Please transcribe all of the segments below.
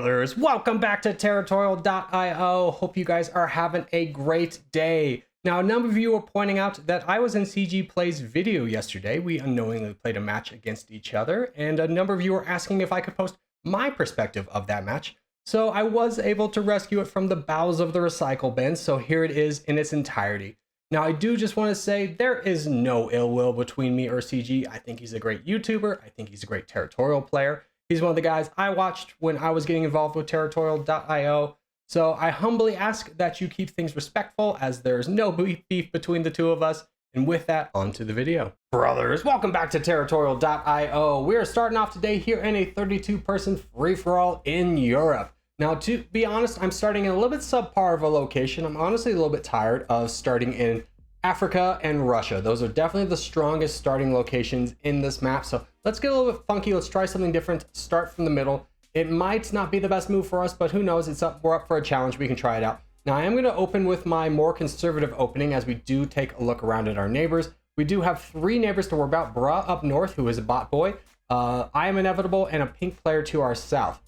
Brothers, welcome back to Territorial IO. Hope you guys are having a great day. Now, a number of you were pointing out that I was in CG Play's video yesterday. We unknowingly played a match against each other, and a number of you were asking if I could post my perspective of that match. So I was able to rescue it from the bowels of the recycle bin, so here it is in its entirety. Now, I do just want to say there is no ill will between me or CG. I think he's a great YouTuber. I think he's a great Territorial player. He's one of the guys I watched when I was getting involved with Territorial IO. So I humbly ask that you keep things respectful, as there's no beef between the two of us. And with that, on to the video. Brothers, welcome back to Territorial IO. We are starting off today here in a 32-person free-for-all in Europe. Now, to be honest, I'm starting in a little bit subpar of a location. I'm honestly a little bit tired of starting in Africa and Russia. Those are definitely the strongest starting locations in this map. So let's get a little bit funky. Let's try something different. Start from the middle. It might not be the best move for us, but who knows? We're up for a challenge. We can try it out. Now, I am going to open with my more conservative opening as we do take a look around at our neighbors. We do have 3 neighbors to worry about. Bra up north, who is a bot boy. I am inevitable, and a pink player to our south.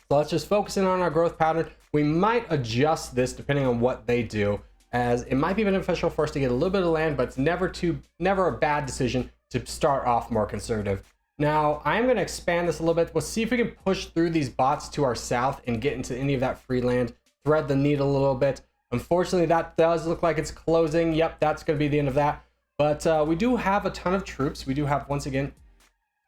So let's just focus in on our growth pattern. We might adjust this depending on what they do, as it might be beneficial for us to get a little bit of land, but it's never a bad decision to start off more conservative. Now, I'm going to expand this a little bit. We'll see if we can push through these bots to our south and get into any of that free land, thread the needle a little bit. Unfortunately, that does look like it's closing. Yep, that's going to be the end of that. But we do have a ton of troops. We do have, once again,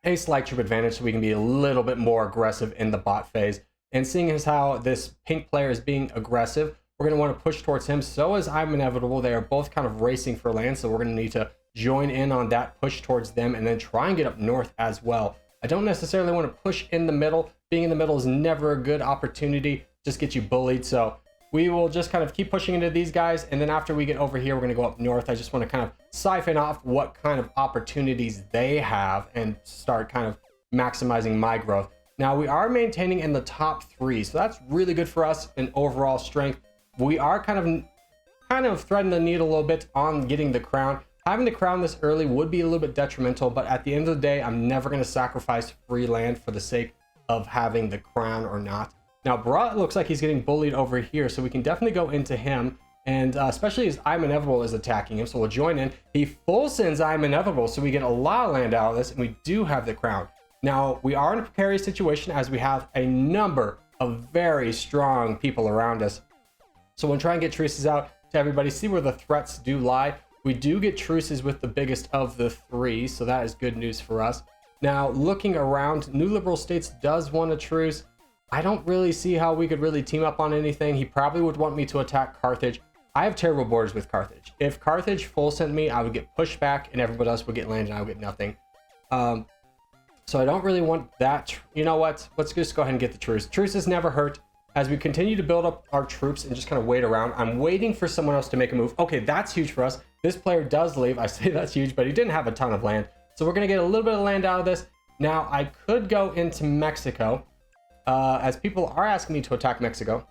a slight troop advantage, so we can be a little bit more aggressive in the bot phase. And seeing as how this pink player is being aggressive, we're going to want to push towards him. So is I'm inevitable. They are both kind of racing for land, so we're going to need to join in on that, push towards them, and then try and get up north as well. I don't necessarily want to push in the middle. Being in the middle is never a good opportunity. Just get you bullied. So we will just kind of keep pushing into these guys, and then after we get over here, we're going to go up north. I just want to kind of siphon off what kind of opportunities they have and start kind of maximizing my growth. Now, we are maintaining in the top 3, so that's really good for us in overall strength. We are kind of threading the needle a little bit on getting the crown. Having the crown this early would be a little bit detrimental, but at the end of the day, I'm never going to sacrifice free land for the sake of having the crown or not. Now, Bra looks like he's getting bullied over here, so we can definitely go into him, and especially as I'm Inevitable is attacking him, so we'll join in. He full sends I'm Inevitable, so we get a lot of land out of this, and we do have the crown. Now, we are in a precarious situation as we have a number of very strong people around us. So we'll try and get truces out to everybody, see where the threats do lie. We do get truces with the biggest of the 3, so that is good news for us. Now, looking around, New Liberal States does want a truce. I don't really see how we could really team up on anything. He probably would want me to attack Carthage. I have terrible borders with Carthage. If Carthage full sent me, I would get pushed back and everybody else would get land and I would get nothing. So I don't really want that. You know what? Let's just go ahead and get the truce. Truces never hurt. As we continue to build up our troops and just kind of wait around, I'm waiting for someone else to make a move. Okay, that's huge for us. This player does leave. I say that's huge, but he didn't have a ton of land. So we're going to get a little bit of land out of this. Now, I could go into Mexico, as people are asking me to attack Mexico.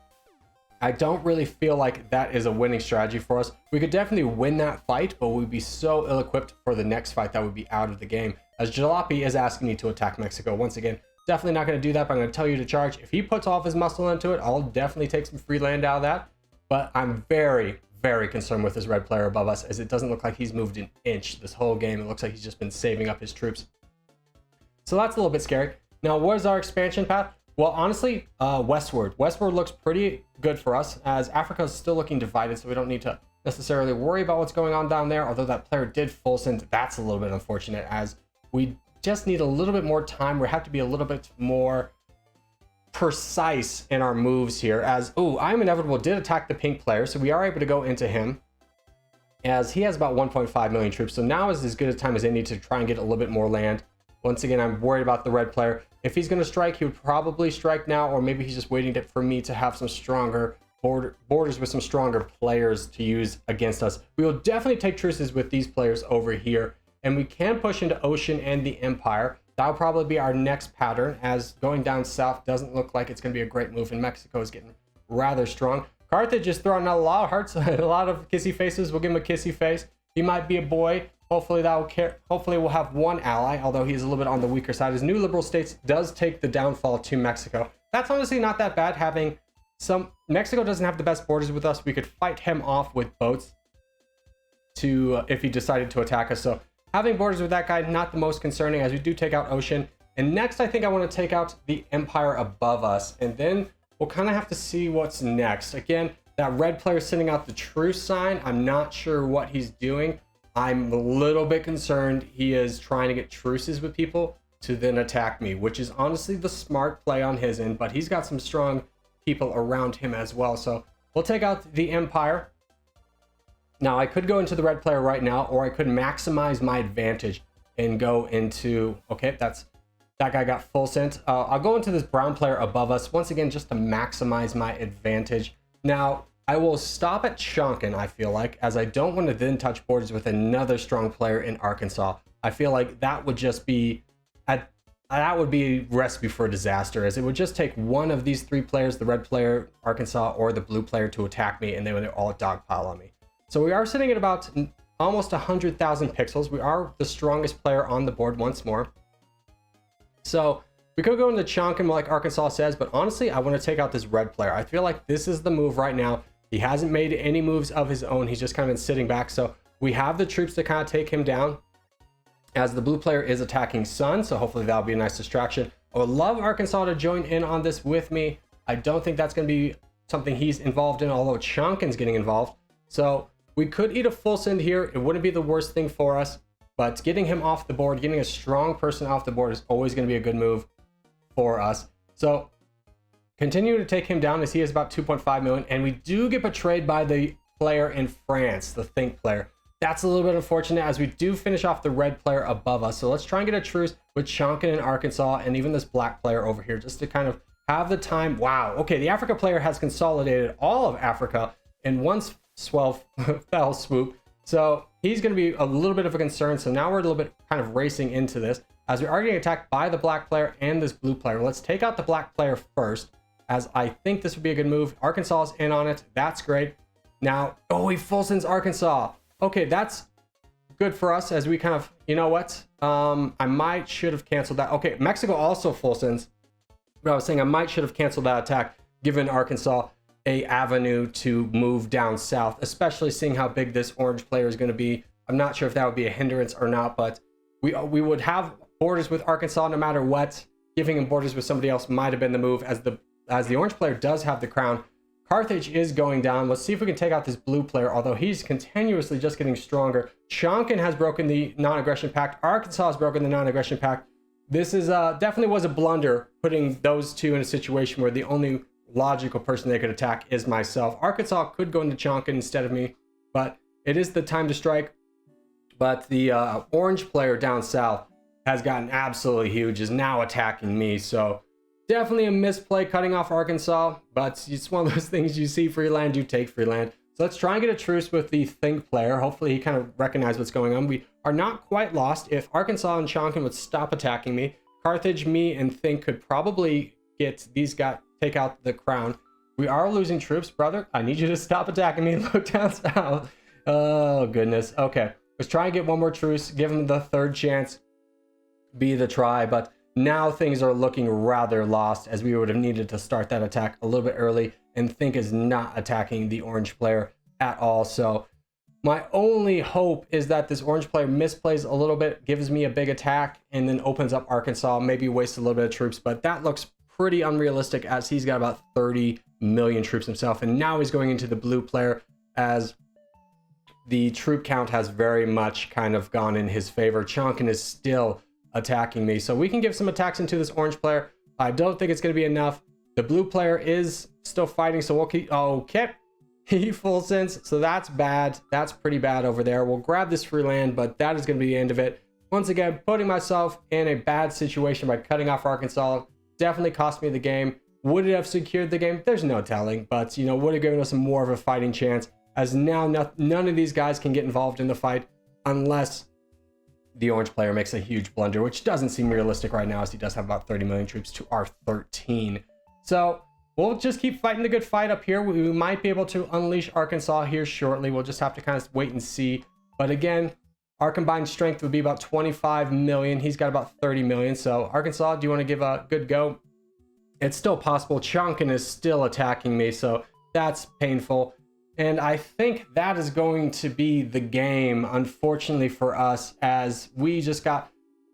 I don't really feel like that is a winning strategy for us. We could definitely win that fight, but we'd be so ill-equipped for the next fight that would be out of the game. As Jalopy is asking me to attack Mexico. Once again, definitely not going to do that, but I'm going to tell you to charge. If he puts all of his muscle into it, I'll definitely take some free land out of that. But I'm very, very concerned with this red player above us, as it doesn't look like he's moved an inch this whole game. It looks like he's just been saving up his troops. So that's a little bit scary. Now, what is our expansion path? Well, honestly, westward. Westward looks pretty good for us, as Africa is still looking divided, so we don't need to necessarily worry about what's going on down there. Although that player did full send, that's a little bit unfortunate, as we just need a little bit more time. We have to be a little bit more precise in our moves here, as, I'm Inevitable did attack the pink player, so we are able to go into him, as he has about 1.5 million troops. So now is as good a time as any to try and get a little bit more land. Once again, I'm worried about the red player. If he's going to strike, he would probably strike now, or maybe he's just waiting for me to have some stronger borders with some stronger players to use against us. We will definitely take truces with these players over here, and we can push into Ocean and the Empire. That'll probably be our next pattern, as going down south doesn't look like it's going to be a great move, and Mexico is getting rather strong. Carthage is throwing out a lot of hearts, a lot of kissy faces. We'll give him a kissy face. He might be a boy. Hopefully that will care. Hopefully we'll have one ally, although he's a little bit on the weaker side. As New Liberal States does take the downfall to Mexico. that's honestly not that bad. Having Mexico doesn't have the best borders with us. We could fight him off with boats to if he decided to attack us. So having borders with that guy, not the most concerning, as we do take out Ocean. And next, I think I want to take out the Empire above us, and then we'll kind of have to see what's next. Again, that red player sending out the truce sign. I'm not sure what he's doing. I'm a little bit concerned he is trying to get truces with people to then attack me, which is honestly the smart play on his end, but he's got some strong people around him as well. So we'll take out the Empire. Now, I could go into the red player right now, or I could maximize my advantage and go into, okay, that guy got full sent. I'll go into this brown player above us, once again, just to maximize my advantage. Now, I will stop at Chonkin, I feel like, as I don't want to then touch borders with another strong player in Arkansas. I feel like that would just be, that would be a recipe for disaster, as it would just take one of these three players, the red player, Arkansas, or the blue player, to attack me, and they would all dogpile on me. So we are sitting at about almost 100,000 pixels. We are the strongest player on the board once more. So we could go into Chonkin like Arkansas says, but honestly, I want to take out this red player. I feel like this is the move right now. He hasn't made any moves of his own. He's just kind of been sitting back. So we have the troops to kind of take him down, as the blue player is attacking Sun. So hopefully that'll be a nice distraction. I would love Arkansas to join in on this with me. I don't think that's going to be something he's involved in, although Chonkin's getting involved. So we could eat a full send here. It wouldn't be the worst thing for us, but getting him off the board, getting a strong person off the board is always going to be a good move for us. So continue to take him down, as he is about 2.5 million. And we do get betrayed by the player in France, the Think player. That's a little bit unfortunate, as we do finish off the red player above us. So let's try and get a truce with Chonkin and Arkansas, and even this black player over here, just to kind of have the time. Wow. Okay, the Africa player has consolidated all of Africa in one fell swoop. So he's going to be a little bit of a concern. So now we're a little bit kind of racing into this, as we are getting attacked by the black player and this blue player. Let's take out the black player first, as I think this would be a good move. Arkansas is in on it. That's great. Now, oh, he full sends Arkansas. Okay, that's good for us, as we kind of, you know what? I should have canceled that. Okay, Mexico also full sends. But I was saying I should have canceled that attack, given Arkansas a avenue to move down south, especially seeing how big this orange player is going to be. I'm not sure if that would be a hindrance or not, but we would have borders with Arkansas no matter what. Giving him borders with somebody else might have been the move, as the orange player does have the crown. Carthage is going down. Let's see if we can take out this blue player, although he's continuously just getting stronger. Chonkin has broken the non-aggression pact. Arkansas has broken the non-aggression pact. This is definitely was a blunder, putting those two in a situation where the only logical person they could attack is myself. Arkansas could go into Chonkin instead of me, but it is the time to strike. But the orange player down south has gotten absolutely huge, is now attacking me. So definitely a misplay cutting off Arkansas, but it's one of those things, you see free land, you take free land. So let's try and get a truce with the Think player. Hopefully he kind of recognizes what's going on. We are not quite lost. If Arkansas and Chonkin would stop attacking me, Carthage, me, and Think could probably get these guys, take out the crown. We are losing troops, brother. I need you to stop attacking me and look down south. Oh, goodness. Okay, let's try and get one more truce, give him the third chance, be the try, but now things are looking rather lost, as we would have needed to start that attack a little bit early, and Think is not attacking the orange player at all. So my only hope is that this orange player misplays a little bit, gives me a big attack, and then opens up Arkansas, maybe wastes a little bit of troops, but that looks pretty unrealistic, as he's got about 30 million troops himself, and now he's going into the blue player, as the troop count has very much kind of gone in his favor. Chonkin is still attacking me, so we can give some attacks into this orange player. I don't think it's going to be enough. The blue player is still fighting, so we'll keep... Okay, he full sends, so that's bad. That's pretty bad over there. We'll grab this free land, but that is going to be the end of it. Once again, putting myself in a bad situation by cutting off Arkansas. Definitely cost me the game. Would it have secured the game? There's no telling, but, you know, would have given us more of a fighting chance, as now none of these guys can get involved in the fight unless the orange player makes a huge blunder, which doesn't seem realistic right now, as he does have about 30 million troops to our 13. So we'll just keep fighting the good fight up here. We might be able to unleash Arkansas here shortly. We'll just have to kind of wait and see. But again, our combined strength would be about 25 million. He's got about 30 million. So Arkansas, do you want to give a good go it's still possible. Chonkin is still attacking me, so that's painful. And I think that is going to be the game, unfortunately for us, as we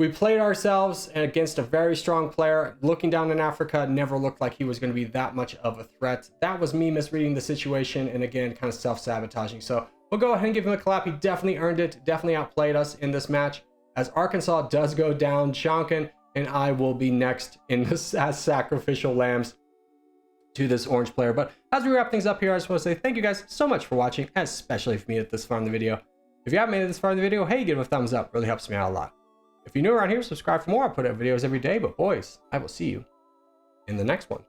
played ourselves against a very strong player. Looking down in Africa, never looked like he was going to be that much of a threat. That was me misreading the situation and again, kind of self-sabotaging. So we'll go ahead and give him a clap. He definitely earned it, definitely outplayed us in this match. As Arkansas does go down, Chonkin and I will be next in this as sacrificial lambs to this orange player. But as we wrap things up here, I just want to say thank you guys so much for watching, especially for me at this far in the video. If you haven't made it this far in the video, hey, give it a thumbs up. Really helps me out a lot. If you're new around here, subscribe for more. I put out videos every day. But boys, I will see you in the next one.